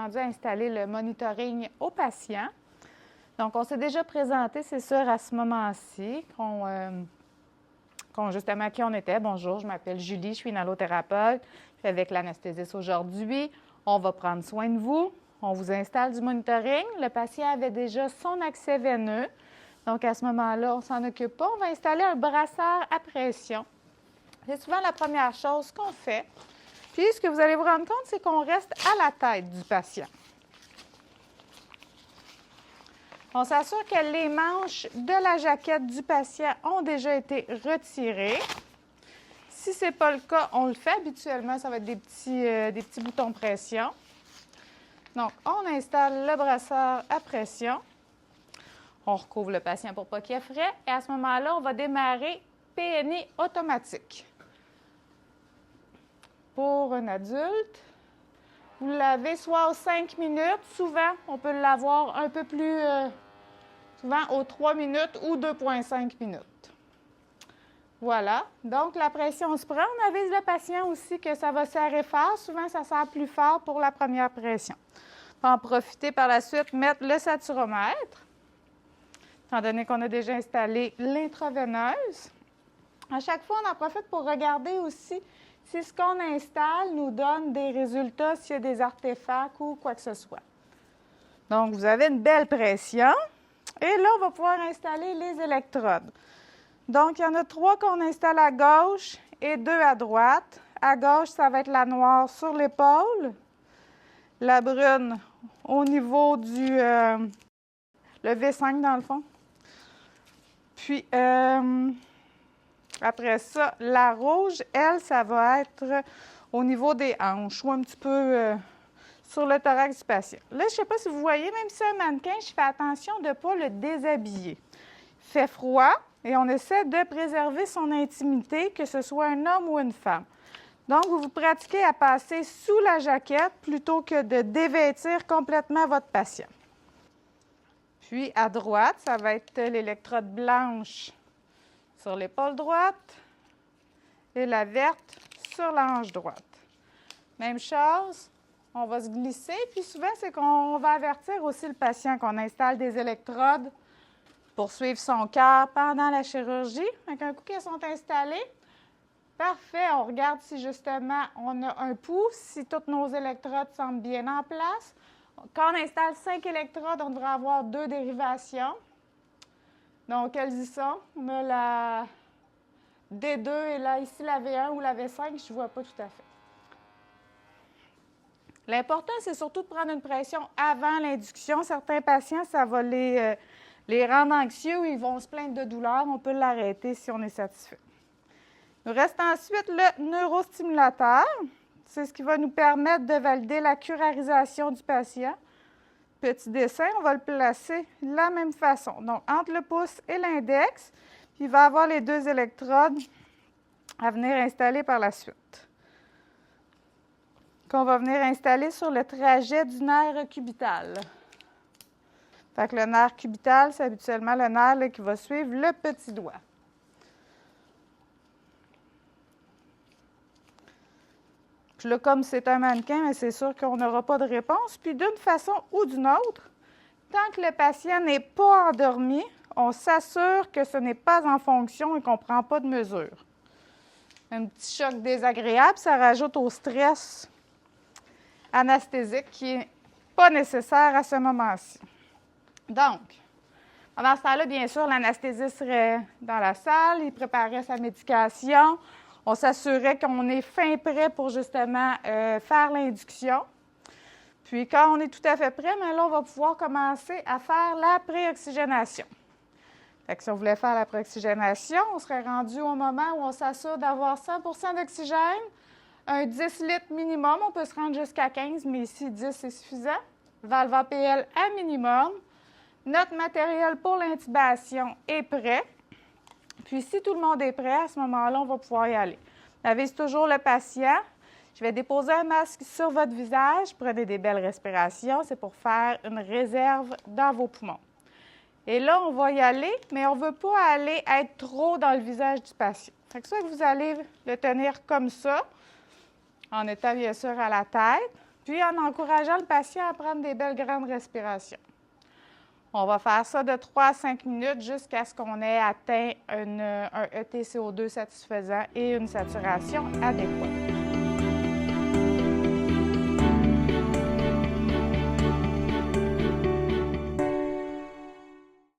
rendu à installer le monitoring au patient. Donc, on s'est déjà présenté, c'est sûr, à ce moment-ci, justement, qui on était. Bonjour, je m'appelle Julie, je suis une allothérapeute. Je suis avec l'anesthésiste aujourd'hui. On va prendre soin de vous. On vous installe du monitoring. Le patient avait déjà son accès veineux. Donc, à ce moment-là, on ne s'en occupe pas. On va installer un brasseur à pression. C'est souvent la première chose qu'on fait. Puis, ce que vous allez vous rendre compte, c'est qu'on reste à la tête du patient. On s'assure que les manches de la jaquette du patient ont déjà été retirées. Si ce n'est pas le cas, on le fait. Habituellement, ça va être des petits boutons pression. Donc, on installe le brasseur à pression. On recouvre le patient pour pas qu'il y ait frais. Et à ce moment-là, on va démarrer PNI automatique. Pour un adulte, vous l'avez soit aux 5 minutes. Souvent, on peut l'avoir un peu plus... souvent aux 3 minutes ou 2,5 minutes. Voilà. Donc, la pression se prend. On avise le patient aussi que ça va serrer fort. Souvent, ça serre plus fort pour la première pression. On va en profiter par la suite, mettre le saturomètre, étant donné qu'on a déjà installé l'intraveineuse. À chaque fois, on en profite pour regarder aussi si ce qu'on installe nous donne des résultats, s'il y a des artefacts ou quoi que ce soit. Donc, vous avez une belle pression. Et là, on va pouvoir installer les électrodes. Donc, il y en a 3 qu'on installe à gauche et 2 à droite. À gauche, ça va être la noire sur l'épaule, la brune au niveau du le V5 dans le fond. Puis, après ça, la rouge, elle, ça va être au niveau des hanches ou un petit peu... sur le thorax du patient. Là, je ne sais pas si vous voyez, même si c'est un mannequin, je fais attention de ne pas le déshabiller. Il fait froid et on essaie de préserver son intimité, que ce soit un homme ou une femme. Donc, vous pratiquez à passer sous la jaquette plutôt que de dévêtir complètement votre patient. Puis, à droite, ça va être l'électrode blanche sur l'épaule droite et la verte sur la hanche droite. Même chose. On va se glisser, puis souvent, c'est qu'on va avertir aussi le patient qu'on installe des électrodes pour suivre son cœur pendant la chirurgie. Donc, un coup qu'elles sont installées, parfait, on regarde si justement on a un pouls, si toutes nos électrodes semblent bien en place. Quand on installe 5 électrodes, on devrait avoir 2 dérivations. Donc, elles y sont. On a la D2 et là, ici, la V1 ou la V5, je ne vois pas tout à fait. L'important, c'est surtout de prendre une pression avant l'induction. Certains patients, ça va les rendre anxieux ou ils vont se plaindre de douleur. On peut l'arrêter si on est satisfait. Il nous reste ensuite le neurostimulateur. C'est ce qui va nous permettre de valider la curarisation du patient. Petit dessin, on va le placer de la même façon. Donc, entre le pouce et l'index, puis il va avoir les 2 électrodes à venir installer par la suite. Qu'on va venir installer sur le trajet du nerf cubital. Fait que le nerf cubital, c'est habituellement le nerf là, qui va suivre le petit doigt. Puis là, comme c'est un mannequin, c'est sûr qu'on n'aura pas de réponse. Puis d'une façon ou d'une autre, tant que le patient n'est pas endormi, on s'assure que ce n'est pas en fonction et qu'on ne prend pas de mesure. Un petit choc désagréable, ça rajoute au stress anesthésique qui n'est pas nécessaire à ce moment-ci. Donc, pendant ce temps-là, bien sûr, l'anesthésiste serait dans la salle, il préparait sa médication, on s'assurait qu'on est fin prêt pour justement faire l'induction. Puis quand on est tout à fait prêt, bien là, on va pouvoir commencer à faire la préoxygénation. Fait que si on voulait faire la préoxygénation, on serait rendu au moment où on s'assure d'avoir 100 % d'oxygène, un 10 litres minimum, on peut se rendre jusqu'à 15, mais ici, 10, c'est suffisant. Valve APL à minimum. Notre matériel pour l'intubation est prêt. Puis, si tout le monde est prêt, à ce moment-là, on va pouvoir y aller. On avise toujours le patient. Je vais déposer un masque sur votre visage. Prenez des belles respirations. C'est pour faire une réserve dans vos poumons. Et là, on va y aller, mais on ne veut pas aller être trop dans le visage du patient. Fait que soit vous allez le tenir comme ça, en étant bien sûr à la tête. puis en encourageant le patient à prendre des belles grandes respirations. On va faire ça de 3 à 5 minutes jusqu'à ce qu'on ait atteint un ETCO2 satisfaisant et une saturation adéquate.